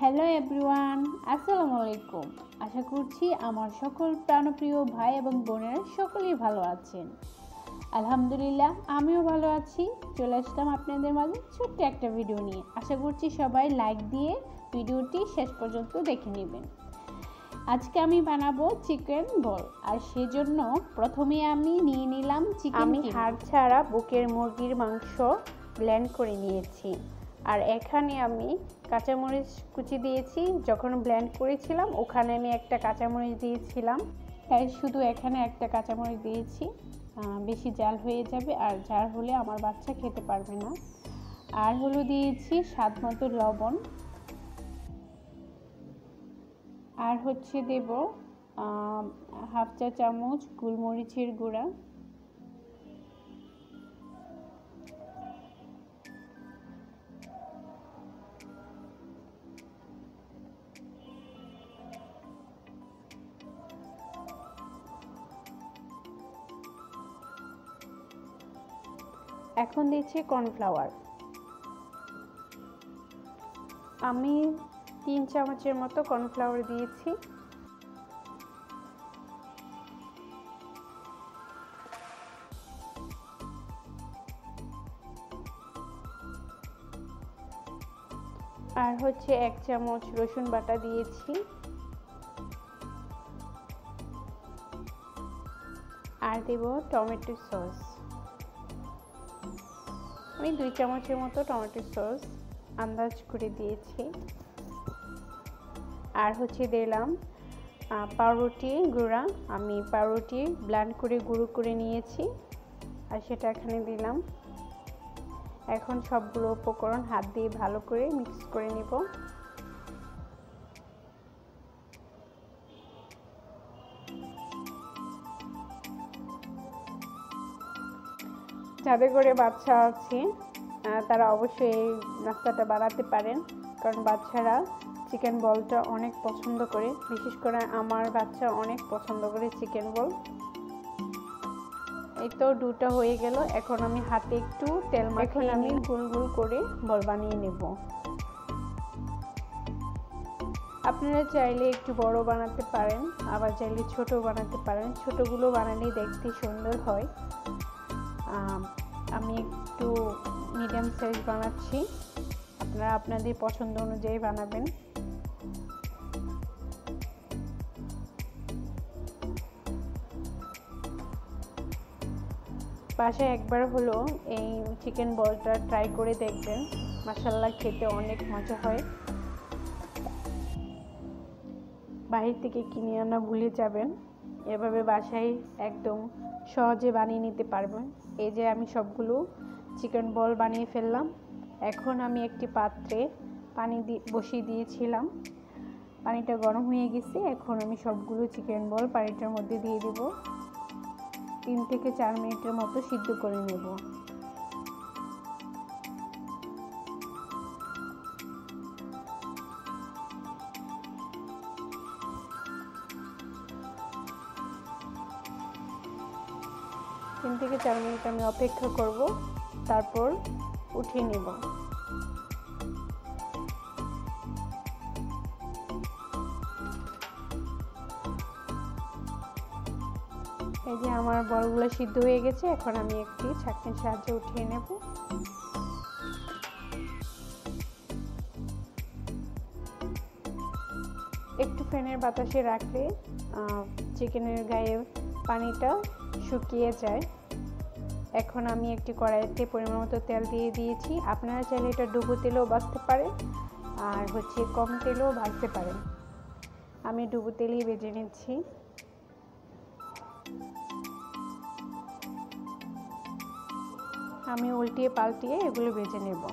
Hello everyone, আসসালামু আলাইকুম। আশা করছি আমার সকল প্রাণপ্রিয় ভাই এবং বোনেরা সকলেই ভালো আছেন। আলহামদুলিল্লাহ আমিও ভালো আছি। চলে আসলাম আপনাদের মাঝে ছোট্ট একটা ভিডিও নিয়ে। আশা করছি সবাই লাইক দিয়ে ভিডিওটি শেষ পর্যন্ত দেখে নেবেন। আজকে আমি বানাবো চিকেন বল, আর সেজন্য প্রথমে আমি নিয়ে নিলাম চিকেন। আমি হাড় ছাড়া বুকের মুরগির মাংস ব্লেন্ড করে নিয়েছি। আর এখানে আমি কাঁচামরিচ কুচি দিয়েছি। যখন ব্লেন্ড করেছিলাম ওখানে আমি একটা কাঁচামরিচ দিয়েছিলাম, তাই শুধু এখানে একটা কাঁচামরিচ দিয়েছি। বেশি জাল হয়ে যাবে, আর জাল হলে আমার বাচ্চা খেতে পারবে না। আর হলো দিয়েছি স্বাদ মতো লবণ, আর হচ্ছে দেব হাফ চা চামচ গোলমরিচের গুঁড়া, এখন দিচ্ছি কর্নফ্লাওয়ার। আমি 3 চামচের মতো কর্নফ্লাওয়ার দিয়েছি। আর হচ্ছে 1 চামচ রসুন বাটা দিয়েছি। আর দেব টমেটো সস। আমি 2 চামচের মতো টমেটো সস আন্দাজ করে দিয়েছি। আর হচ্ছে দিলাম পাউরুটি গুঁড়া। আমি পাউরুটি ব্লেন্ড করে গুঁড়ো করে নিয়েছি, আর সেটা এখানে দিলাম। এখন সবগুলো উপকরণ হাত দিয়ে ভালো করে মিক্স করে নিব। যাদের করে বাচ্চা আছে তারা অবশ্যই এই নাস্তাটা বানাতে পারেন, কারণ বাচ্চারা চিকেন বলটা অনেক পছন্দ করে। বিশেষ করে আমার বাচ্চা অনেক পছন্দ করে চিকেন বল। এই তো ডুটা হয়ে গেল। এখন আমি হাতে একটু তেল মাখিয়ে আমি গোল গোল করে বল বানিয়ে নেব। আপনারা চাইলে একটু বড় বানাতে পারেন, আবার চাইলে ছোট বানাতে পারেন। ছোটগুলো বানালেই দেখতে সুন্দর হয়। আমি একটু মিডিয়াম সাইজ বানাচ্ছি, আপনারা আপনাদের পছন্দ অনুযায়ী বানাবেন। বাসায় একবার হলো এই চিকেন বলটা ট্রাই করে দেখবেন, মাশাআল্লাহ খেতে অনেক মজা হয়। বাহির থেকে কিনে আনা ভুলে যাবেন, এভাবে বাসায় একদম সহজে বানিয়ে নিতে পারবেন। এই যে আমি সবগুলো চিকেন বল বানিয়ে ফেললাম। এখন আমি একটি পাত্রে পানি বসিয়ে দিয়েছিলাম, পানিটা গরম হয়ে গেছে। এখন আমি সবগুলো চিকেন বল পানিটার মধ্যে দিয়ে দেব। 3 থেকে 4 মিনিটের মতো সিদ্ধ করে নেব। তিন থেকে 4 মিনিট আমি অপেক্ষা করব, তারপর উঠিয়ে নেব। এই যে আমার বলগুলো সিদ্ধ হয়ে গেছে। এখন আমি একটি ছাঁকনির সাহায্যে উঠিয়ে নেব। একটু ফ্যানের বাতাসে রাখলে চিকেনের গায়ে পানিটা শুকিয়ে যায়। এখন আমি একটি কড়াইতে পরিমাণ মতো তেল দিয়ে দিয়েছি। আপনারা চাইলে এটা ডুবো তেলেও ভাজতে পারেন, আর হচ্ছে কম তেলেও ভাজতে পারেন। আমি ডুবো তেলেই ভেজে নিচ্ছি। আমি উল্টিয়ে পাল্টিয়ে এগুলো ভেজে নেব।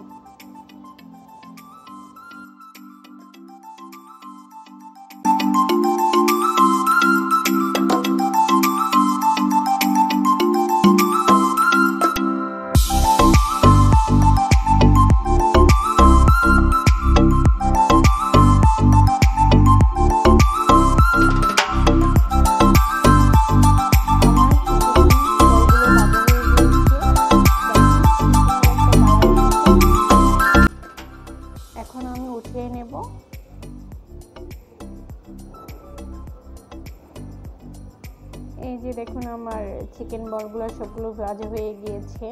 এই যে দেখুন আমার চিকেন বলগুলো সবগুলো ভাজা হয়ে গিয়েছে।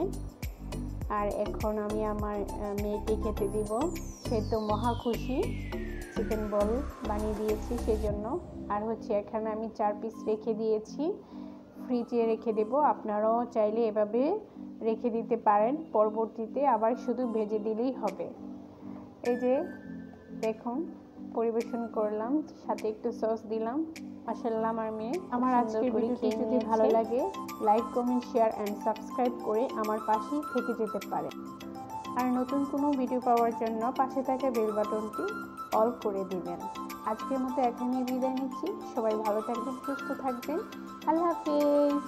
আর এখন আমি আমার মেয়েকে খেতে দিব। সে তো মহা খুশি, চিকেন বল বানিয়ে দিয়েছি সেজন্য। আর হচ্ছে এখানে আমি 4 পিস রেখে দিয়েছি, ফ্রিজে রেখে দেব। আপনারাও চাইলে এভাবে রেখে দিতে পারেন, পরবর্তীতে আবার শুধু ভেজে দিলেই হবে। এই যে দেখুন পরিবেশন করলাম, সাথে একটু সস দিলাম। মাশাআল্লাহ আমার মেয়ে আমার আজকের ভিডিওটি যদি ভালো লাগে like comment share and subscribe করে আমার পাশেই থেকে যেতে পারে। আর নতুন কোনো ভিডিও পাওয়ার জন্য পাশে থাকা বেল বাটনটি অল করে দিবেন। আজকের মতো এখানেই বিদায় নিচ্ছি। সবাই ভালো থাকবেন, সুস্থ থাকবেন। আল্লাহ হাফেজ।